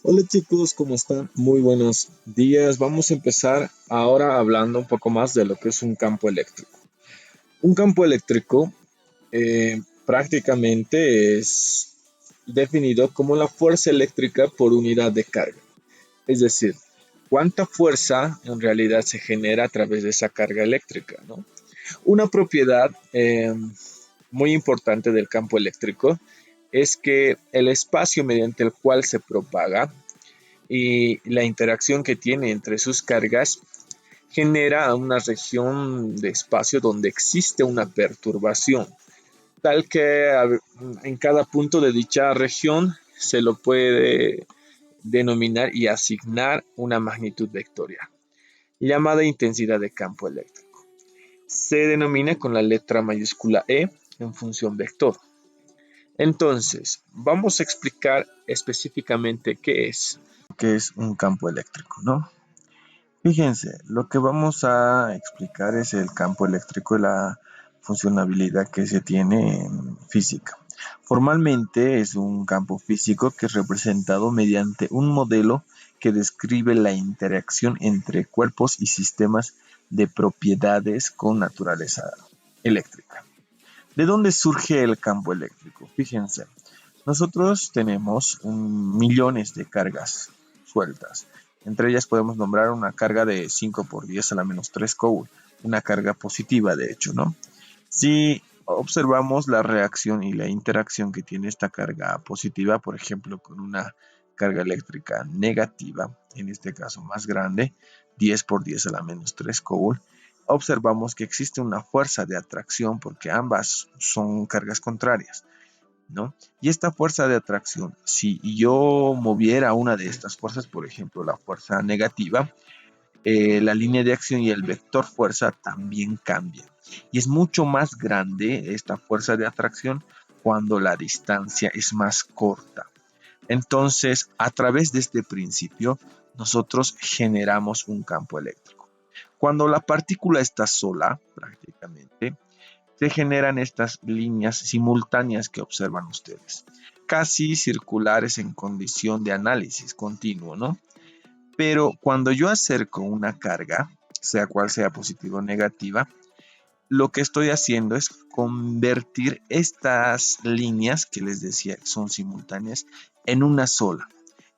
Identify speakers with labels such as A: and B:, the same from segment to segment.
A: Hola chicos, ¿cómo están? Muy buenos días. Vamos a empezar ahora hablando un poco más de lo que es un campo eléctrico. Un campo eléctrico prácticamente es definido como la fuerza eléctrica por unidad de carga. Es decir, cuánta fuerza en realidad se genera a través de esa carga eléctrica, ¿no? Una propiedad muy importante del campo eléctrico es que el espacio mediante el cual se propaga y la interacción que tiene entre sus cargas genera una región de espacio donde existe una perturbación, tal que en cada punto de dicha región se lo puede denominar y asignar una magnitud vectorial, llamada intensidad de campo eléctrico. Se denomina con la letra mayúscula E en función vector. Entonces, vamos a explicar específicamente qué es un campo eléctrico, ¿no? Fíjense, lo que vamos a explicar es el campo eléctrico y la funcionabilidad que se tiene en física. Formalmente es un campo físico que es representado mediante un modelo que describe la interacción entre cuerpos y sistemas de propiedades con naturaleza eléctrica. ¿De dónde surge el campo eléctrico? Fíjense, nosotros tenemos millones de cargas sueltas. Entre ellas podemos nombrar una carga de 5 por 10 a la menos 3 Coulomb, una carga positiva de hecho, ¿no? Si observamos la reacción y la interacción que tiene esta carga positiva, por ejemplo, con una carga eléctrica negativa, en este caso más grande, 10 por 10 a la menos 3 Coulomb, observamos que existe una fuerza de atracción porque ambas son cargas contrarias, ¿no? Y esta fuerza de atracción, si yo moviera una de estas fuerzas, por ejemplo, la fuerza negativa, la línea de acción y el vector fuerza también cambian. Y es mucho más grande esta fuerza de atracción cuando la distancia es más corta. Entonces, a través de este principio, nosotros generamos un campo eléctrico. Cuando la partícula está sola, prácticamente, se generan estas líneas simultáneas que observan ustedes, casi circulares en condición de análisis continuo, ¿no? Pero cuando yo acerco una carga, sea cual sea positiva o negativa, lo que estoy haciendo es convertir estas líneas que les decía que son simultáneas en una sola,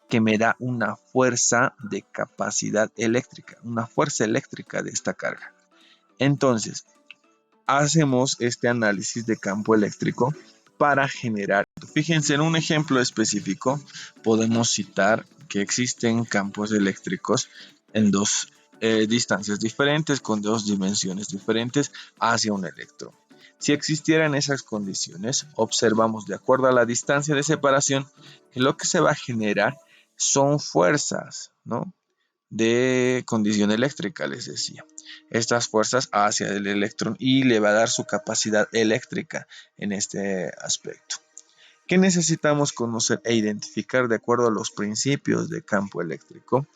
A: que me da una fuerza de capacidad eléctrica, una fuerza eléctrica de esta carga. Entonces, hacemos este análisis de campo eléctrico para generar. Fíjense, en un ejemplo específico podemos citar que existen campos eléctricos en dos distancias diferentes, con dos dimensiones diferentes hacia un electrón. Si existieran esas condiciones, observamos de acuerdo a la distancia de separación que lo que se va a generar son fuerzas, ¿no? De condición eléctrica, les decía. Estas fuerzas hacia el electrón y le va a dar su capacidad eléctrica en este aspecto. ¿Qué necesitamos conocer e identificar de acuerdo a los principios de campo eléctrico?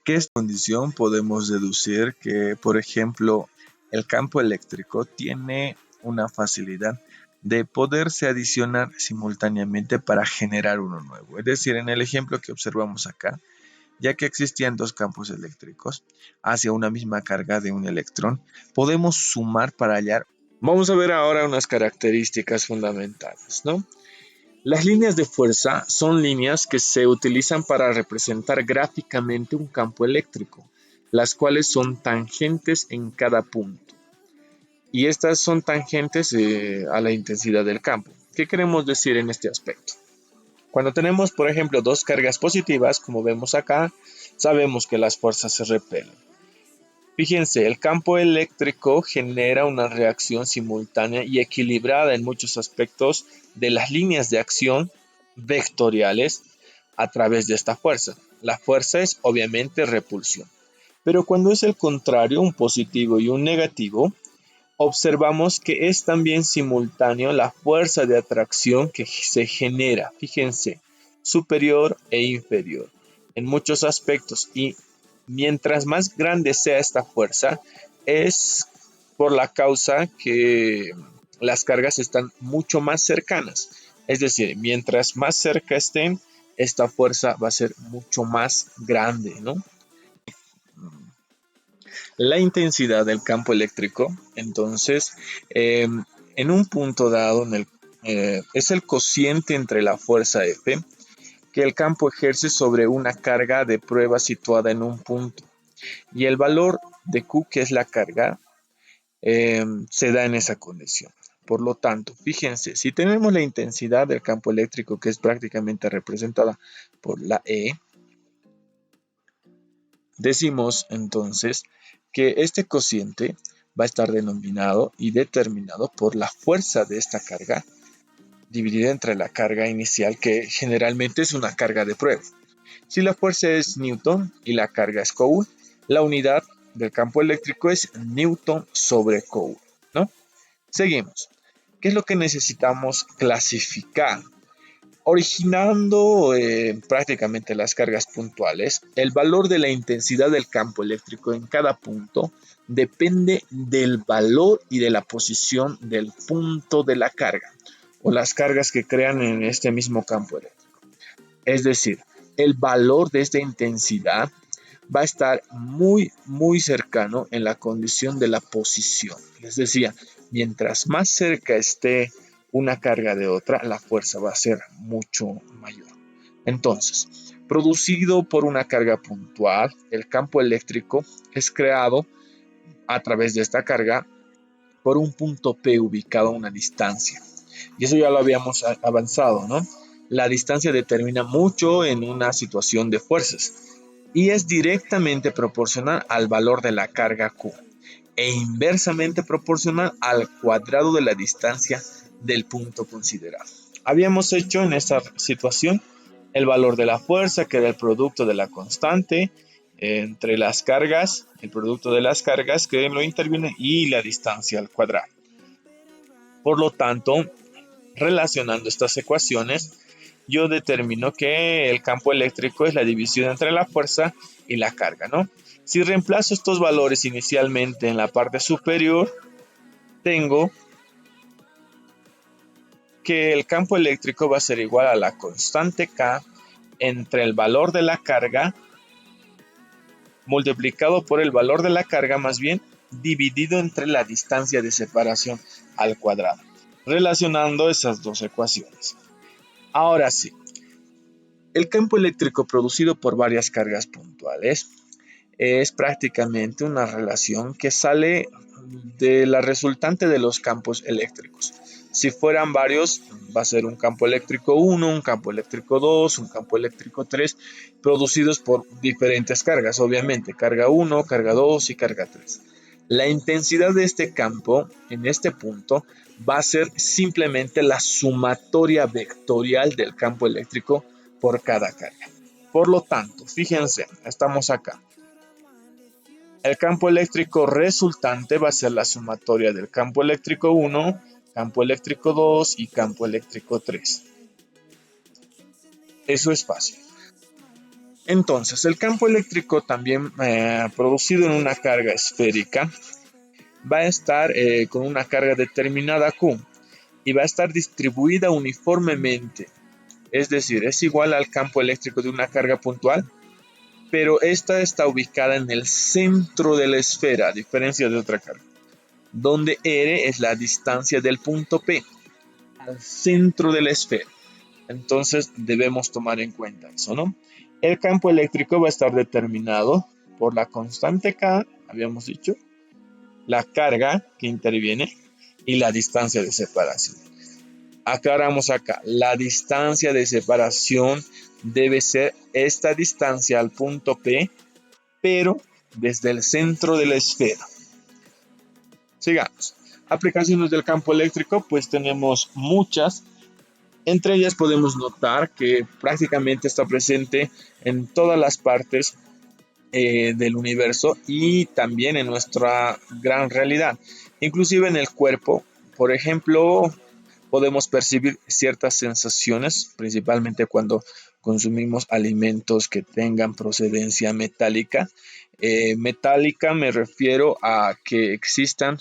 A: Que esta condición podemos deducir que, por ejemplo, el campo eléctrico tiene una facilidad de poderse adicionar simultáneamente para generar uno nuevo. Es decir, en el ejemplo que observamos acá, ya que existían dos campos eléctricos hacia una misma carga de un electrón, podemos sumar para hallar. Vamos a ver ahora unas características fundamentales, ¿no? Las líneas de fuerza son líneas que se utilizan para representar gráficamente un campo eléctrico, las cuales son tangentes en cada punto. Y estas son tangentes a la intensidad del campo. ¿Qué queremos decir en este aspecto? Cuando tenemos, por ejemplo, dos cargas positivas, como vemos acá, sabemos que las fuerzas se repelen. Fíjense, el campo eléctrico genera una reacción simultánea y equilibrada en muchos aspectos de las líneas de acción vectoriales a través de esta fuerza. La fuerza es obviamente repulsión. Pero cuando es el contrario, un positivo y un negativo, observamos que es también simultáneo la fuerza de atracción que se genera, fíjense, superior e inferior en muchos aspectos, y mientras más grande sea esta fuerza es por la causa que las cargas están mucho más cercanas, es decir, mientras más cerca estén esta fuerza va a ser mucho más grande, ¿no? La intensidad del campo eléctrico, entonces, en un punto dado, es el cociente entre la fuerza F que el campo ejerce sobre una carga de prueba situada en un punto y el valor de Q, que es la carga, se da en esa condición. Por lo tanto, fíjense, si tenemos la intensidad del campo eléctrico, que es prácticamente representada por la E, decimos entonces que este cociente va a estar denominado y determinado por la fuerza de esta carga dividida entre la carga inicial, que generalmente es una carga de prueba. Si la fuerza es Newton y la carga es Coulomb, la unidad del campo eléctrico es Newton sobre Coulomb, ¿no? Seguimos. ¿Qué es lo que necesitamos clasificar? Originando prácticamente las cargas puntuales, el valor de la intensidad del campo eléctrico en cada punto depende del valor y de la posición del punto de la carga o las cargas que crean en este mismo campo eléctrico. Es decir, el valor de esta intensidad va a estar muy cercano en la condición de la posición. Les decía, mientras más cerca esté una carga de otra, la fuerza va a ser mucho mayor. Entonces, producido por una carga puntual, el campo eléctrico es creado a través de esta carga por un punto P ubicado a una distancia. Y eso ya lo habíamos avanzado, ¿no? La distancia determina mucho en una situación de fuerzas y es directamente proporcional al valor de la carga Q e inversamente proporcional al cuadrado de la distancia del punto considerado. Habíamos hecho en esta situación el valor de la fuerza, que era el producto de la constante entre las cargas, el producto de las cargas que lo interviene y la distancia al cuadrado. Por lo tanto, relacionando estas ecuaciones, yo determino que el campo eléctrico es la división entre la fuerza y la carga, ¿no? Si reemplazo estos valores inicialmente en la parte superior, tengo que el campo eléctrico va a ser igual a la constante K entre el valor de la carga multiplicado por el valor de la carga, más bien dividido entre la distancia de separación al cuadrado, relacionando esas dos ecuaciones. Ahora sí, el campo eléctrico producido por varias cargas puntuales es prácticamente una relación que sale de la resultante de los campos eléctricos. Si fueran varios, va a ser un campo eléctrico 1, un campo eléctrico 2, un campo eléctrico 3, producidos por diferentes cargas, obviamente, carga 1, carga 2 y carga 3. La intensidad de este campo, en este punto, va a ser simplemente la sumatoria vectorial del campo eléctrico por cada carga. Por lo tanto, fíjense, estamos acá. El campo eléctrico resultante va a ser la sumatoria del campo eléctrico 1, campo eléctrico 2 y campo eléctrico 3. Eso es fácil. Entonces, el campo eléctrico también producido en una carga esférica va a estar con una carga determinada Q y va a estar distribuida uniformemente. Es decir, es igual al campo eléctrico de una carga puntual, pero esta está ubicada en el centro de la esfera, a diferencia de otra carga, donde R es la distancia del punto P al centro de la esfera. Entonces debemos tomar en cuenta eso, ¿no? El campo eléctrico va a estar determinado por la constante K, habíamos dicho, la carga que interviene y la distancia de separación. Aclaramos acá, la distancia de separación debe ser esta distancia al punto P, pero desde el centro de la esfera. Sigamos. Aplicaciones del campo eléctrico, pues tenemos muchas. Entre ellas podemos notar que prácticamente está presente en todas las partes del universo y también en nuestra gran realidad. Inclusive en el cuerpo, por ejemplo, podemos percibir ciertas sensaciones, principalmente cuando consumimos alimentos que tengan procedencia metálica. Metálica me refiero a que existan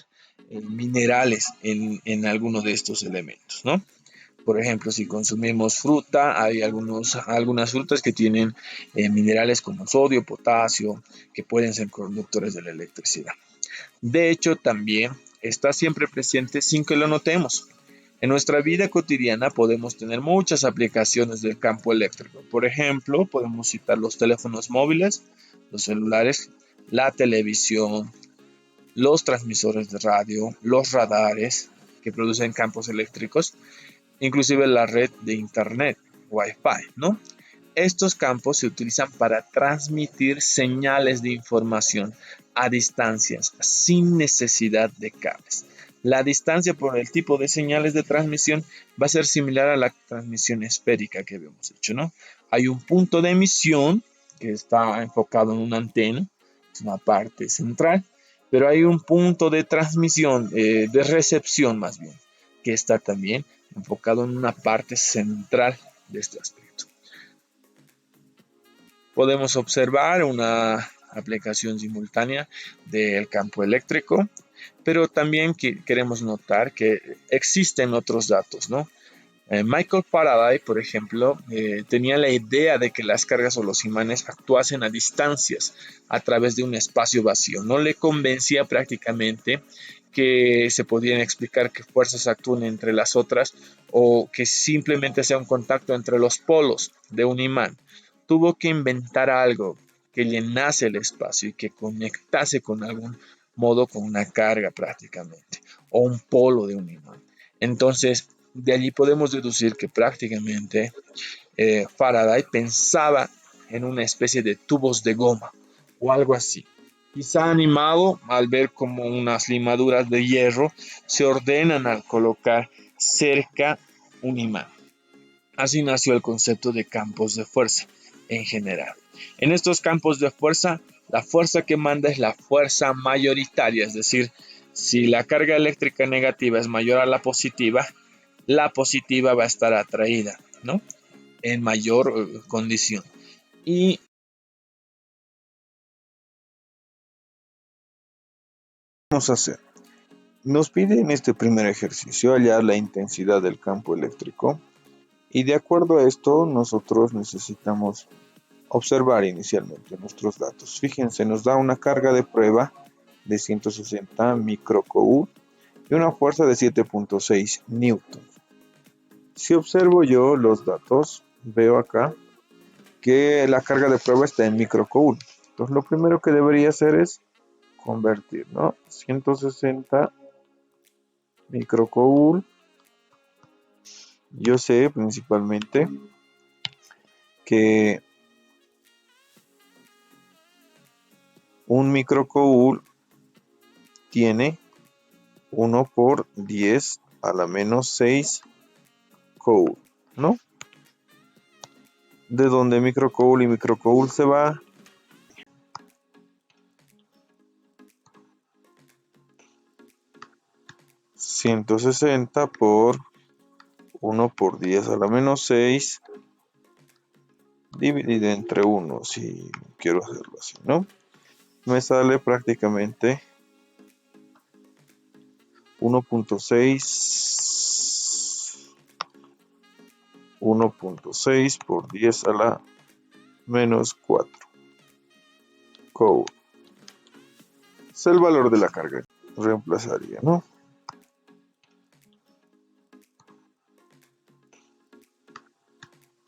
A: minerales en alguno de estos elementos, ¿no? Por ejemplo, si consumimos fruta, hay algunas frutas que tienen minerales como sodio, potasio, que pueden ser conductores de la electricidad. De hecho, también está siempre presente sin que lo notemos. En nuestra vida cotidiana podemos tener muchas aplicaciones del campo eléctrico. Por ejemplo, podemos citar los teléfonos móviles, los celulares, la televisión, los transmisores de radio, los radares que producen campos eléctricos, inclusive la red de internet, Wi-Fi, ¿no? Estos campos se utilizan para transmitir señales de información a distancias sin necesidad de cables. La distancia por el tipo de señales de transmisión va a ser similar a la transmisión esférica que habíamos hecho, ¿no? Hay un punto de emisión que está enfocado en una antena, es una parte central, pero hay un punto de transmisión, de recepción más bien, que está también enfocado en una parte central de este aspecto. Podemos observar una aplicación simultánea del campo eléctrico, pero también queremos notar que existen otros datos, ¿no? Michael Faraday, por ejemplo, tenía la idea de que las cargas o los imanes actuasen a distancias a través de un espacio vacío. No le convencía prácticamente que se podían explicar que fuerzas actúen entre las otras o que simplemente sea un contacto entre los polos de un imán. Tuvo que inventar algo que llenase el espacio y que conectase con algún modo con una carga prácticamente o un polo de un imán. Entonces, de allí podemos deducir que prácticamente Faraday pensaba en una especie de tubos de goma o algo así. Quizá animado al ver cómo unas limaduras de hierro se ordenan al colocar cerca un imán. Así nació el concepto de campos de fuerza en general. En estos campos de fuerza, la fuerza que manda es la fuerza mayoritaria, es decir, si la carga eléctrica negativa es mayor a la positiva va a estar atraída, ¿no? En mayor condición. Y
B: Vamos a hacer. Nos pide en este primer ejercicio hallar la intensidad del campo eléctrico y de acuerdo a esto nosotros necesitamos observar inicialmente nuestros datos. Fíjense, nos da una carga de prueba de 160 microcoulomb y una fuerza de 7.6 newtons. Si observo yo los datos, veo acá que la carga de prueba está en microcoulomb. Entonces lo primero que debería hacer es convertir, ¿no? 160 microcoulomb. Yo sé principalmente que un microcoulomb tiene 1 por 10 a la menos 6 coulomb, ¿no? De donde microcoulomb y microcoulomb se va, ...160 por 1 por 10 a la menos 6... dividido entre 1, si quiero hacerlo así, ¿no? Me sale prácticamente 1.6 por 10 a la menos 4 coulomb. Es el valor de la carga. Reemplazaría, ¿no?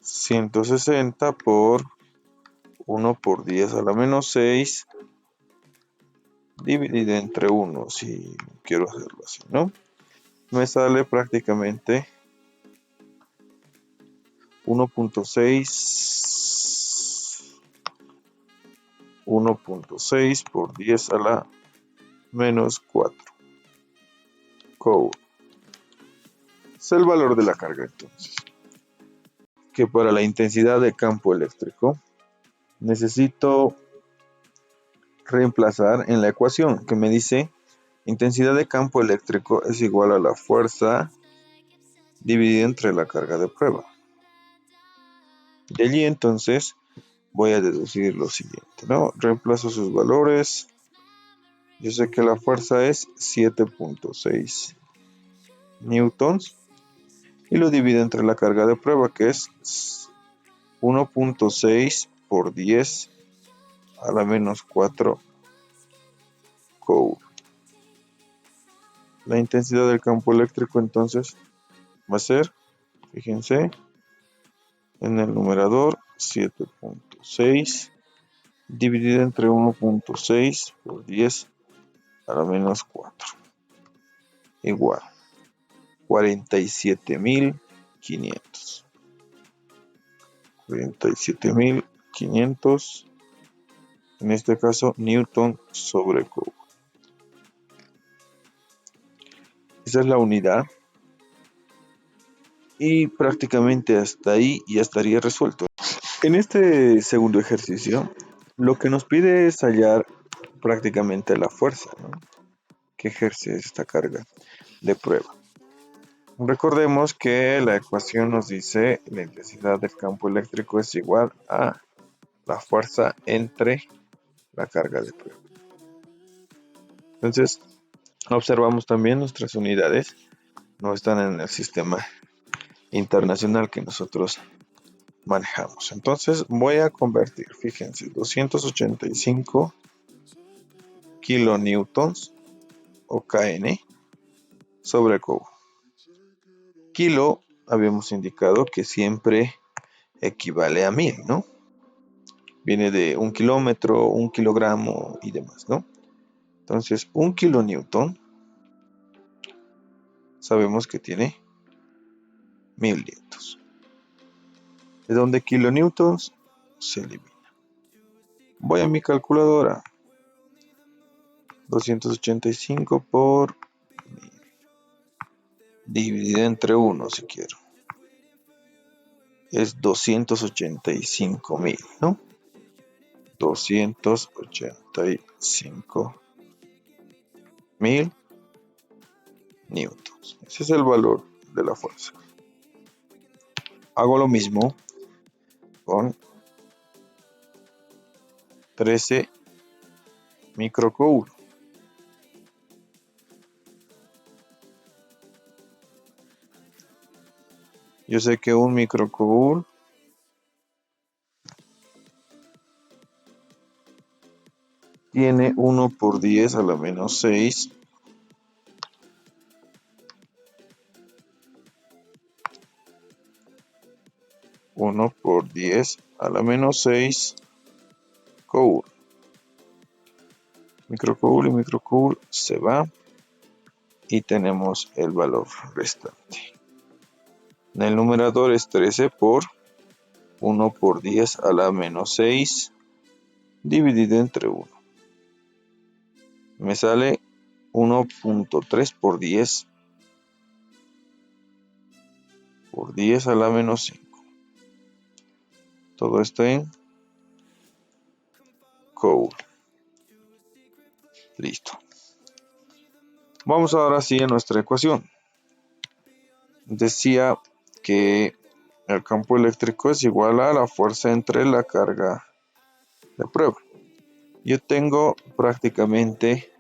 B: 160 por 1 por 10 a la menos 6 dividido entre 1, si quiero hacerlo así, ¿no? Me sale prácticamente 1.6 por 10 a la menos 4 coulomb. Es el valor de la carga entonces. Que para la intensidad de campo eléctrico necesito reemplazar en la ecuación que me dice intensidad de campo eléctrico es igual a la fuerza dividida entre la carga de prueba. De allí entonces voy a deducir lo siguiente, ¿no? Reemplazo sus valores. Yo sé que la fuerza es 7.6 newtons y lo divide entre la carga de prueba, que es 1.6 por 10 a la menos 4 Coulomb. La intensidad del campo eléctrico entonces va a ser, fíjense, en el numerador 7.6 dividido entre 1.6 por 10 a la menos 4 igual 47.500. 47.500, en este caso, Newton sobre Coulomb. Esa es la unidad. Y prácticamente hasta ahí ya estaría resuelto. En este segundo ejercicio, lo que nos pide es hallar prácticamente la fuerza, ¿no?, que ejerce esta carga de prueba. Recordemos que la ecuación nos dice la intensidad del campo eléctrico es igual a la fuerza entre la carga de prueba. Entonces, observamos también nuestras unidades no están en el sistema internacional que nosotros manejamos. Entonces voy a convertir, fíjense, 285 kilonewtons o kN sobre Coulomb. Kilo habíamos indicado que siempre equivale a 1000, ¿no? Viene de 1 kilómetro, 1 kilogramo y demás, ¿no? Entonces, 1 kilonewton sabemos que tiene 1000 newtons. De donde kilonewtons se elimina. Voy a mi calculadora. 285 por 1000 dividido entre 1 si quiero. Es 285.000, ¿no? 285.000 newtons. Ese es el valor de la fuerza. Hago lo mismo con 13 microcoulomb. Yo sé que un microcoulomb tiene 1 por 10 a la menos 6 1 por 10 a la menos 6 coulomb. Microcoulomb y microcoulomb se va y tenemos el valor restante. En el numerador es 13 por 1 por 10 a la menos 6 dividido entre 1. Me sale 1.3 por 10 a la menos 5. Todo esto en Coulomb. Listo. Vamos ahora sí a nuestra ecuación. Decía que el campo eléctrico es igual a la fuerza entre la carga de prueba. Yo tengo prácticamente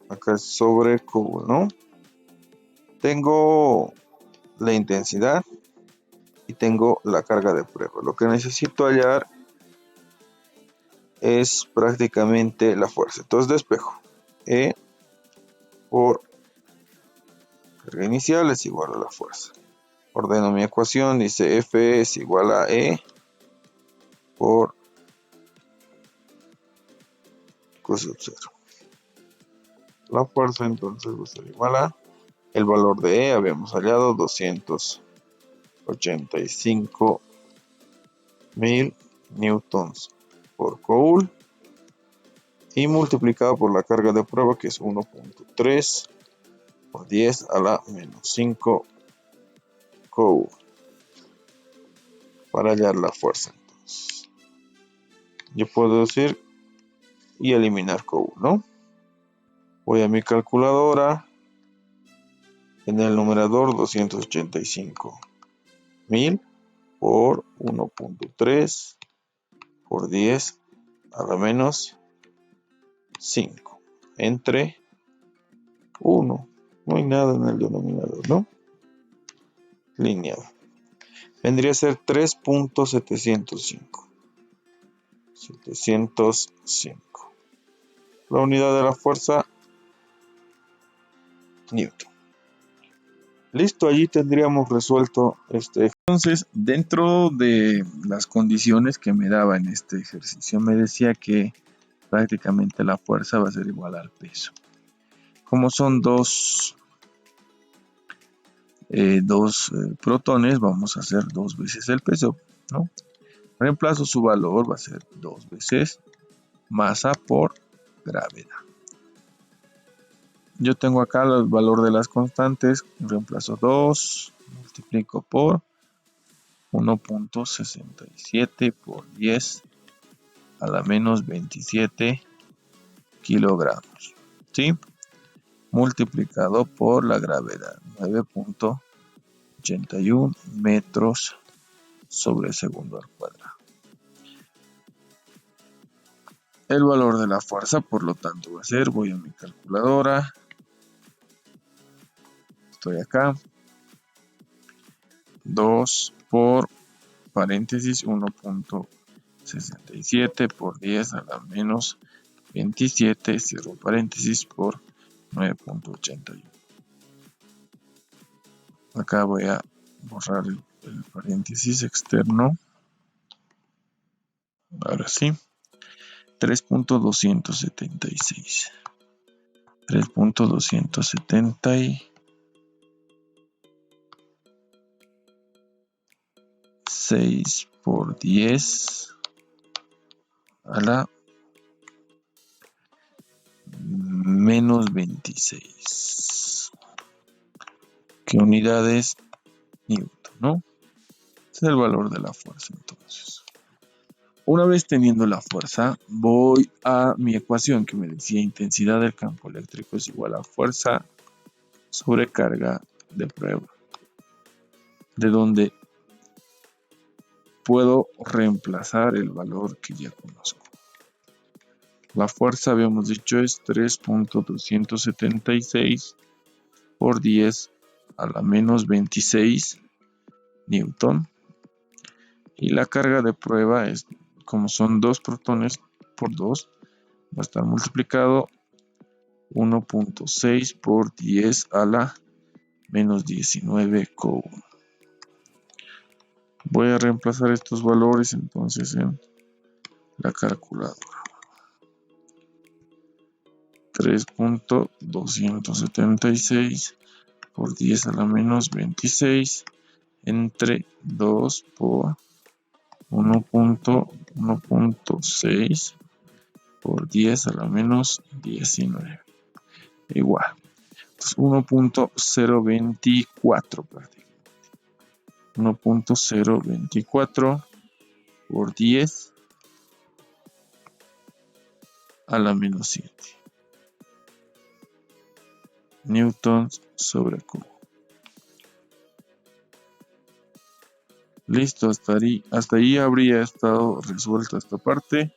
B: acá sobre Coulomb, ¿no? Tengo la intensidad y tengo la carga de prueba. Lo que necesito hallar es prácticamente la fuerza. Entonces despejo. E por carga inicial es igual a la fuerza. Ordeno mi ecuación, dice F es igual a E por Q sub 0. La fuerza entonces va a ser igual a el valor de E, habíamos hallado 285.000 newtons por Coulomb y multiplicado por la carga de prueba, que es 1.3 por 10 a la menos 5 Coulomb, para hallar la fuerza. Entonces, yo puedo decir y eliminar Coulomb, ¿no? Voy a mi calculadora. En el numerador 285.000 por 1.3 por 10 a la menos 5 entre 1. No hay nada en el denominador, ¿no? Lineal. Vendría a ser 3.705. 705. La unidad de la fuerza, Newton. Listo, allí tendríamos resuelto este.
A: Entonces, dentro de las condiciones que me daba en este ejercicio, me decía que prácticamente la fuerza va a ser igual al peso. Como son dos protones, vamos a hacer 2 veces el peso, ¿no? Reemplazo su valor, va a ser 2 veces masa por gravedad. Yo tengo acá el valor de las constantes, reemplazo 2, multiplico por 1.67 por 10 a la menos 27 kilogramos, ¿sí? Multiplicado por la gravedad, 9.81 metros sobre segundo al cuadrado. El valor de la fuerza, por lo tanto, va a ser, voy a mi calculadora, estoy acá, 2 por paréntesis 1.67 por 10 a la menos 27, cierro paréntesis, por 9.81. Acá voy a borrar el paréntesis externo. Ahora sí. 3.276. 3.276 por 10 a la menos 26. ¿Qué unidades? Newton, ¿no? Ese es el valor de la fuerza entonces. Una vez teniendo la fuerza, voy a mi ecuación que me decía intensidad del campo eléctrico es igual a fuerza sobre carga de prueba, de donde puedo reemplazar el valor que ya conozco. La fuerza, habíamos dicho, es 3.276 por 10 a la menos 26 Newton. Y la carga de prueba es, como son 2 protones por 2, va a estar multiplicado 1.6 por 10 a la menos 19 coulomb. Voy a reemplazar estos valores entonces en la calculadora. 3.276 por 10 a la menos 26 entre 2 por 1.6 por 10 a la menos 19. Igual. 1.024 prácticamente. 1.024 por 10 a la menos 7. Newtons sobre cubo. Listo, hasta ahí habría estado resuelta esta parte.